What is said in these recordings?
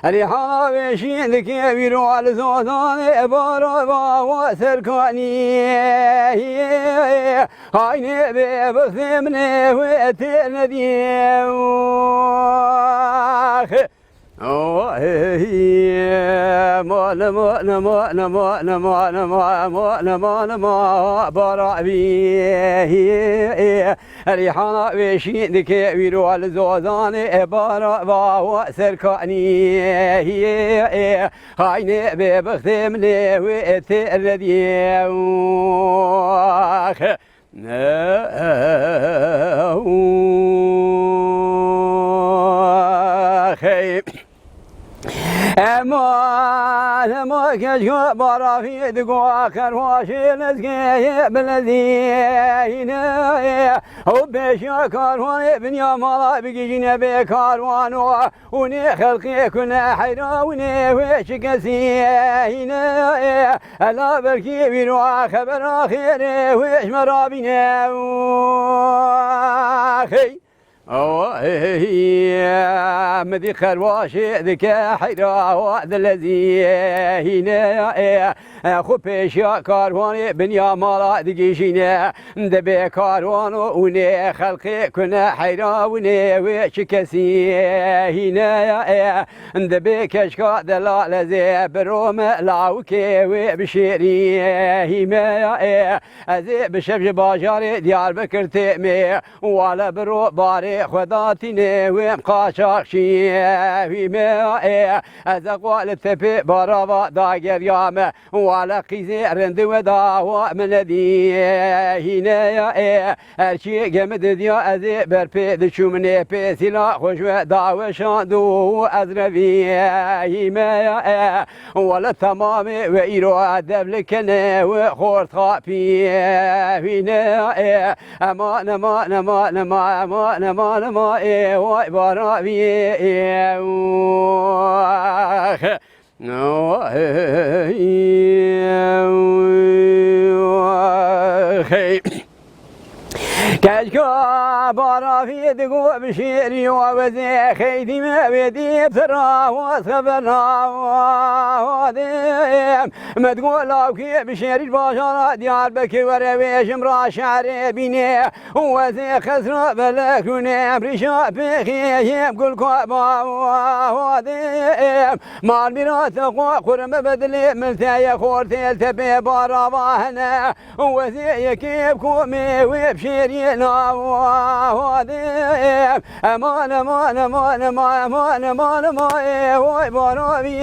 ريحانه بشين كبير على زودان بارا وسركاني هاي ببثمني وتندي ريحانه بشين كبير على زودان بارا وسركاني هاي ببثمني وتندي ما كشكو برا في دقوا كرواشي لزقي بلذين وبيشا كروان بنيا مالا بيجينا بكروان وني خلقي كنا حيرا وني ويش كسين الا بركي بيروا خبر خير ويش مرابينا مدي خرواشي ذيك حيرا وعد الذي هنا خبيشا كارواني بنيا مالا دقيشينا دبي كاروان وني خلقي كنا حيرا وني وشكسي هنا دبي كشكا دلال زي بروم لاوكي وبشيري هما ازي بشبج باجاري ديار بكر تيمي ولا برو باري خداتيني ومقاشاق شيما ازقوال التبي برافا داقر يام ولا قيزي رند وداوا من دي هنا ارشي جمد ديا ازي بربي دشو مني بيسلا خوش وداوا شاندو ازربي هما ولا تمام وإيرو أدب لكنا وخورت خابي هنا أمان أمان أمان أمان أمان أمان واي برابي كشكا برا في دقو بشيري ووزي خيدي ما بدي بسرا وصبرنا وديم ما تقول لو كي بشيري البشرة ديار بكي ورويش مرا شعري بيني ووزي خسرة بلك ونيم رشا بخيم كل كوبا وديم مع الميراث قرم بدلي من ثايا خورتي التبي برا واهنا ووزي كيف كومي وبشيري وديم امان امان امان امان امان امان واي برابي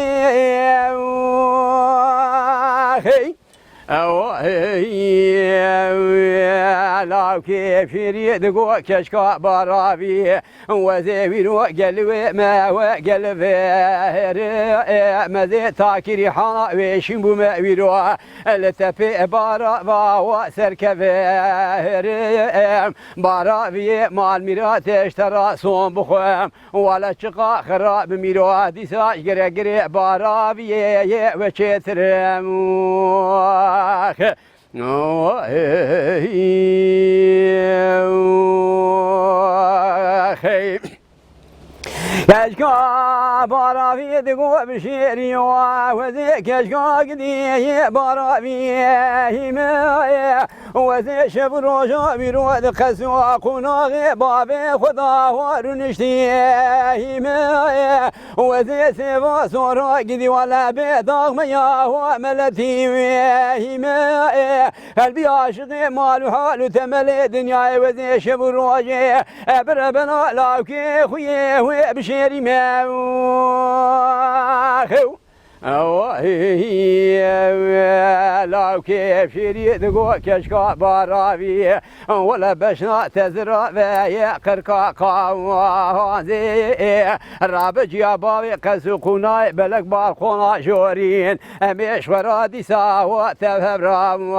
لو كيف يريد قو كشكا برابي وزيرو قلبي ما وقلبي مزي تاكري حنا ويشم بما ويرو التفي برابا وسركبي برابي مع الميرات اشترى صوم بخوام ولا شقا خراب ميرو ديسا قري برابي وشترم كشكا برا في دقو بشيري وزي كشكا قدي برا فيه وزي شبرو شابيرو دقسوا قناغي بابي خدا ورنشتي وزي سيفا صورا قدي ولا بيضاغ ميا وملتي قلبي عاشقي مالو حالو تملي دنياي وزي شبرو جي بربنا لاوكي خويه بشيري ماو لو كيف يريد قو كشكا برابي ولا بشنا تزرع بيا قرقا قوازي رابج يا بابي قسقنا بلك بالخنا جورين اميش ورادي ساوى تفهم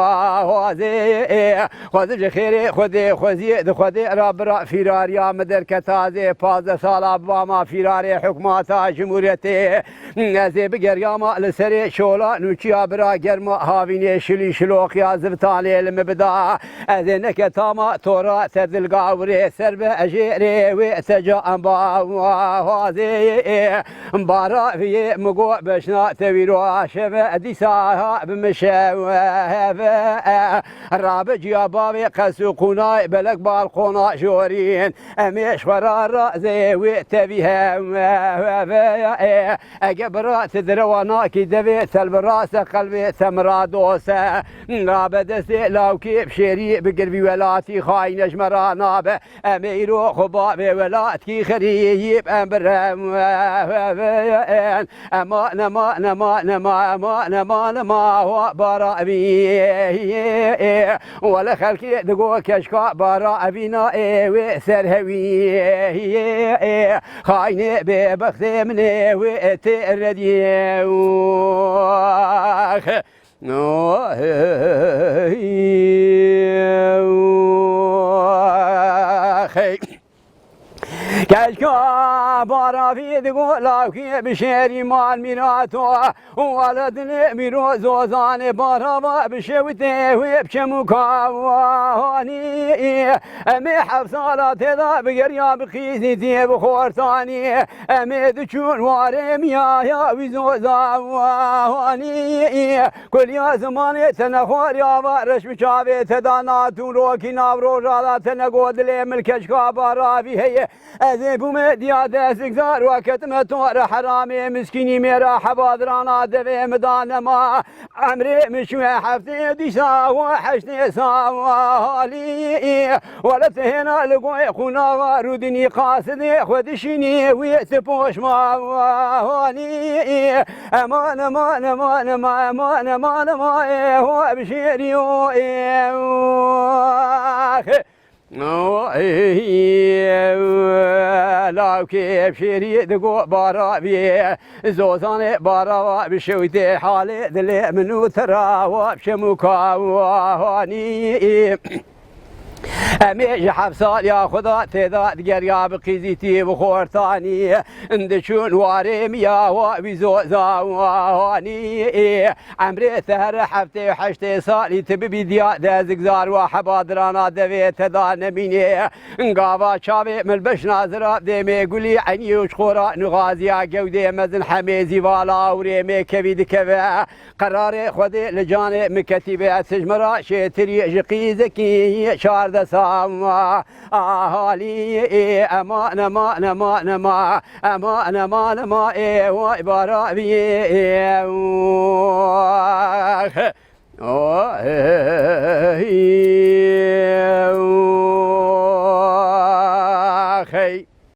وازي خذ خيري خذي رب فيرار يا مدر كتازي باز سال ما فيرار حكومات جمهوريتي نزي بقر يا ما لسري شولا نوشيا برا جرما هاوي مینه شلی شلوخ یا زفتانی المبدا اذنک تاما تورا تدل قاوري سرب اجيري وتجا انبا وهذه بارا في مقو بشنا تبيرو شبه ديسا بمشاوه رابج يا بابي قسو قناي بلق بالقنا جورين اميش فرار زي وتبيها اقبر تدروانا كي دبي سلب راس قلبي ثمرا دوسه رابد لو كيف شيري بقلبي ولاتي خاين اجمرا ناب اميرو خباب ولاتي خريب امبرم اما نما نما نما اما نما نما هو برا بي ولا خلقي دقو كشكا برا بينا وسرهوي خاين ببخت مني وتردي كالكا بارا في دقولا كي بشيري مال ميراتو ولدني ميرو زوزاني بارا بشوتي وبشموكا واني امي حفصالة تذا بقريا بخيزتي بخورتاني امي دشون وارم يا وزوزا واني كل يا زماني تنخور يا بارش بشافي تداناتون روكي نابرو جالا تنقود لي ملكشكا بارا في هي ازيبو مديا دسكزار وكتم تور حرامي مسكيني ميرا حبادرانا دفي مدان ما عمري مشوي حفتي ديسا وحشتي ساوالي ولا تهنا لقوي خونا ورودني قاصدي خدشيني ويتبوش ما واني امان امان امان امان امان امان هو بشيري لا كيف شيري دقو بارا بيه زوزاني بارا بشويتي حالي دلي منو ترى وبشموكا واني اميج حفصال يا خدا تذا دقريا بقيزيتي بخورتاني اندشون واريم يا وبيزو زاواني عمري ثهر حفتي حشتي صالي تبي ديا دزقزار وحبادرانا دفي تذا نميني انقابا شابي من البش نازرة ديمي قولي عني وشخورا نغازيا قودي مزن حميزي والا وريمي كبيد كبا قراري خدي لجاني مكتبة سجمرا شيتري جقيزكي شارد ساما اهالي امان امان امان امان امان امان امان وعبارة بيه